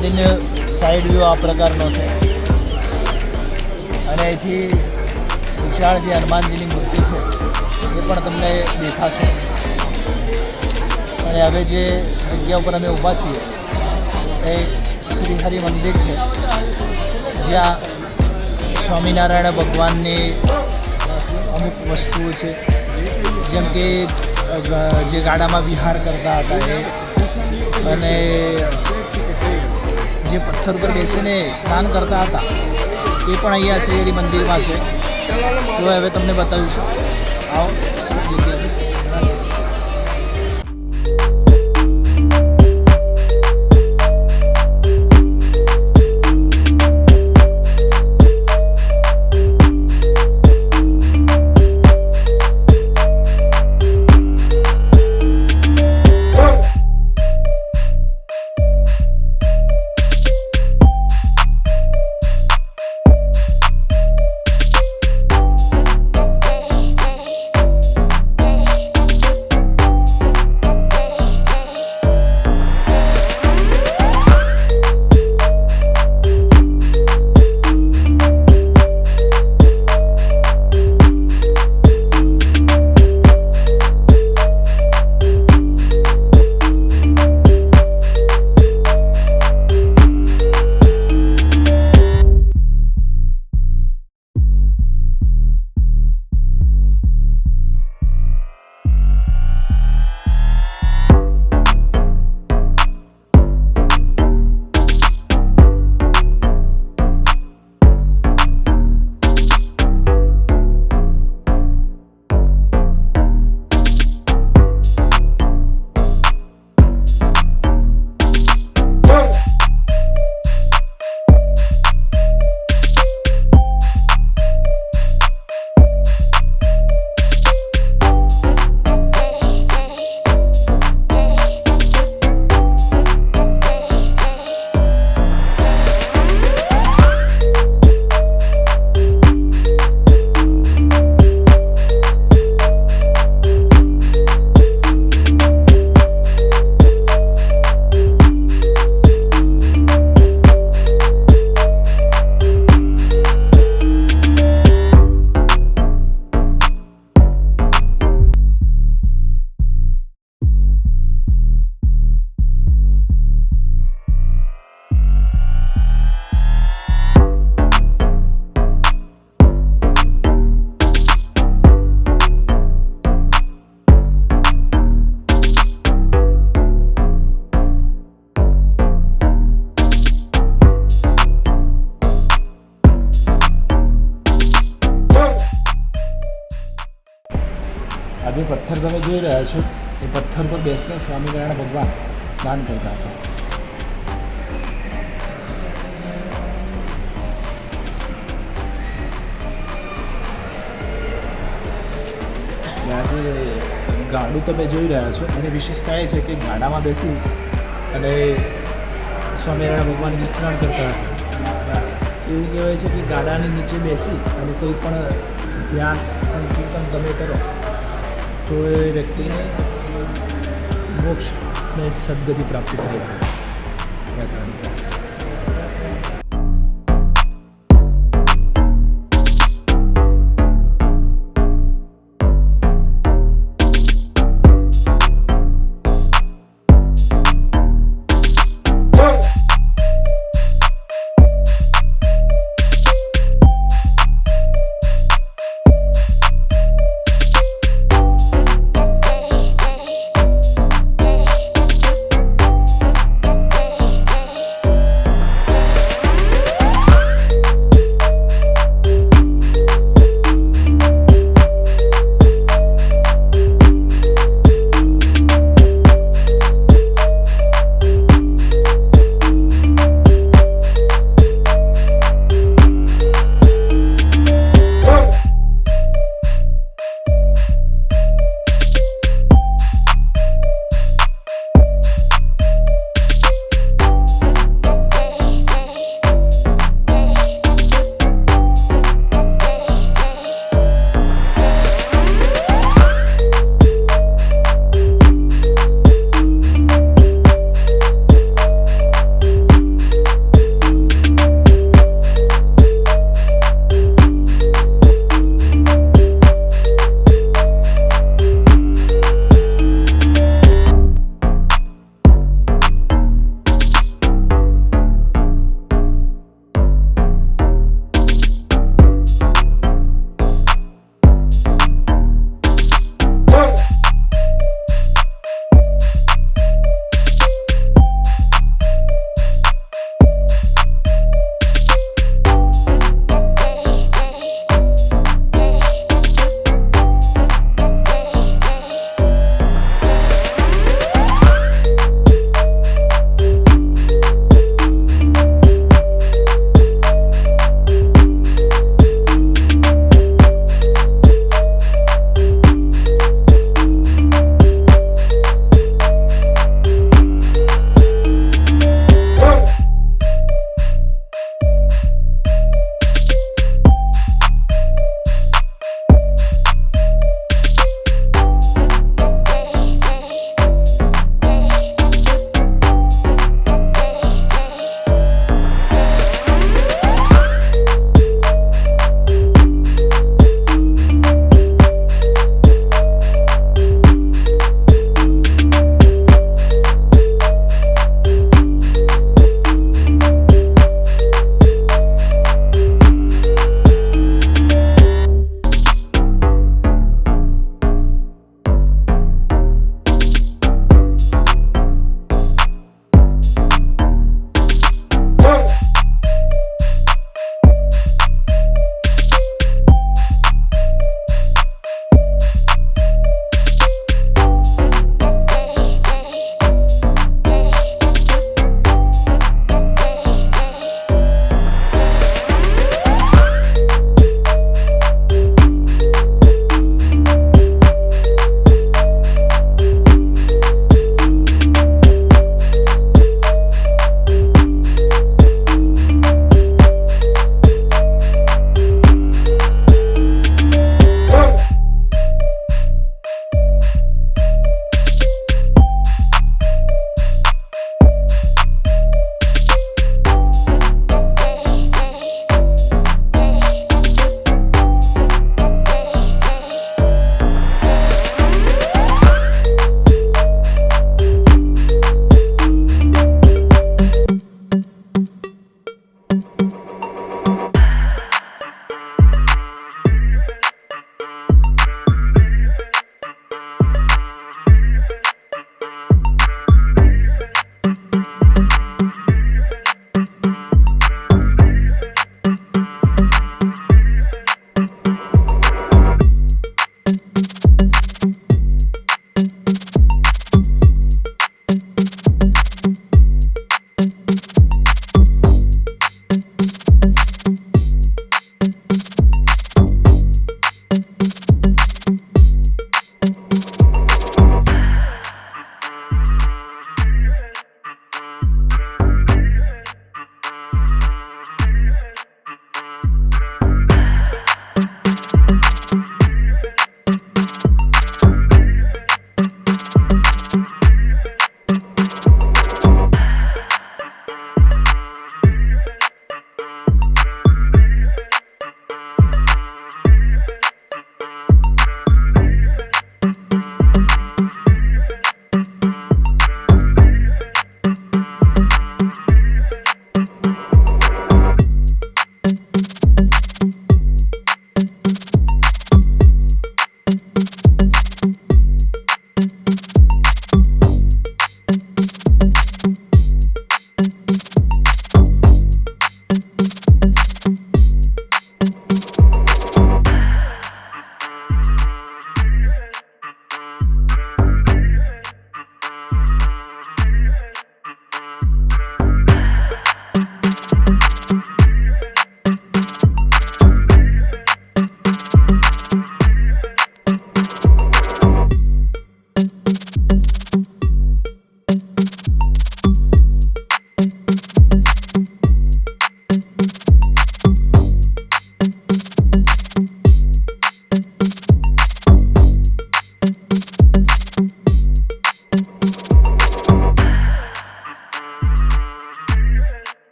મંદિરનો side view આ પ્રકારનો છે અને અહીંથી વિશાળ જે હનુમાનજીની મૂર્તિ છે એ પણ તમને દેખાશે. અને હવે જે જગ્યા ઉપર અમે ઊભા છીએ એ શ્રી હરિ મંદિર છે, જ્યાં સ્વામિનારાયણ ભગવાનની અમુક વસ્તુઓ છે, જેમ કે જે ગાડામાં વિહાર કરતા હતા એ, અને જે પથ્થર પર બેસીને સ્નાન કરતા હતા એ પણ અહીંયા શ્રી હરિ મંદિરમાં છે. તો હવે તમને બતાવીશું. આવો, સરસ જગ્યા છે. આજે પથ્થર તમે જોઈ રહ્યા છો એ પથ્થર પર બેસીને સ્વામિનારાયણ ભગવાન સ્નાન કરતા હતા. આજે ગાડું તમે જોઈ રહ્યા છો એની વિશેષતા એ છે કે ગાડામાં બેસી અને સ્વામિનારાયણ ભગવાન સ્નાન કરતા હતા. એવું કહેવાય છે કે ગાડાની નીચે બેસી અને કોઈ પણ ધ્યાન સંકીર્તન તમે કરો તો એ વ્યક્તિને મોક્ષ અને સદગતિ પ્રાપ્ત થાય છે.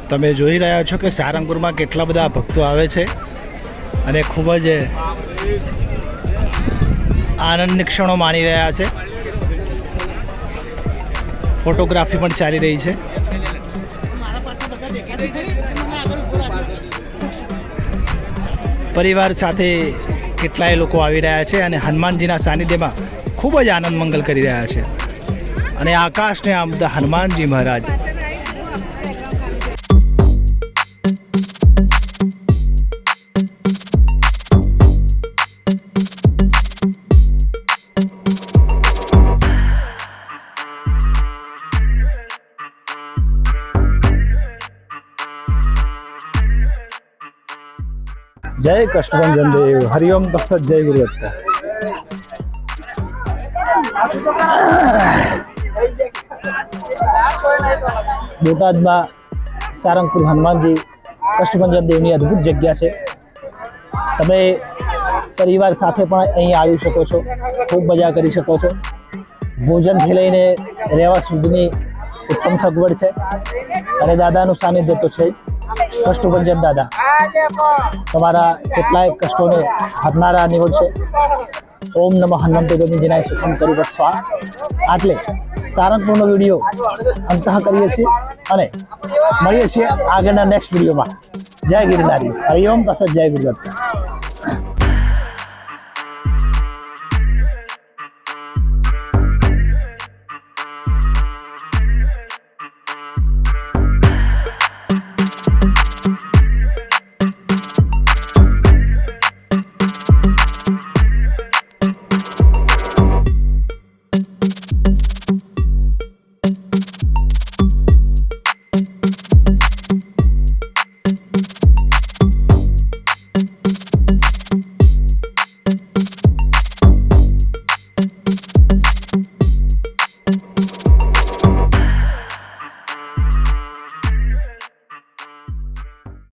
તમે જોઈ રહ્યા છો કે સારંગપુરમાં કેટલા બધા ભક્તો આવે છે અને ખૂબ જ આનંદની ક્ષણો માણી રહ્યા છે. ફોટોગ્રાફી પણ ચાલી રહી છે. પરિવાર સાથે કેટલાય લોકો આવી રહ્યા છે અને હનુમાનજીના સાનિધ્યમાં ખૂબ જ આનંદ મંગલ કરી રહ્યા છે. અને આકાશને આમ બધા હનુમાનજી મહારાજ. જય કષ્ટભંજન દેવ. હરિઓમ તત્સત. જય ગુરુદત્ત. બોટાદમાં સારંગપુર હનુમાનજી કષ્ટભંજન દેવની અદ્ભુત જગ્યા છે. તમે પરિવાર સાથે પણ અહીં આવી શકો છો, ખૂબ મજા કરી શકો છો. ભોજનથી લઈને રહેવા સુધીની ઉત્તમ સગવડ છે અને દાદાનું સાનિધ્ય તો છે. કષ્ટભંજન દાદા તમારા કેટલાય કષ્ટોને હરનારા નીવડશે. ઓમ નમઃ હનુમંતે ગોવિંદજીનાય સુખમ કરી વત્સવા. આટલે સારંગપુરનો વિડીયો અંત કરીએ છીએ અને મળીએ છીએ આગળના નેક્સ્ટ વિડીયોમાં. જય ગિરનારી. હરિઓમ તત્સત. જય ગુરુદત્ત.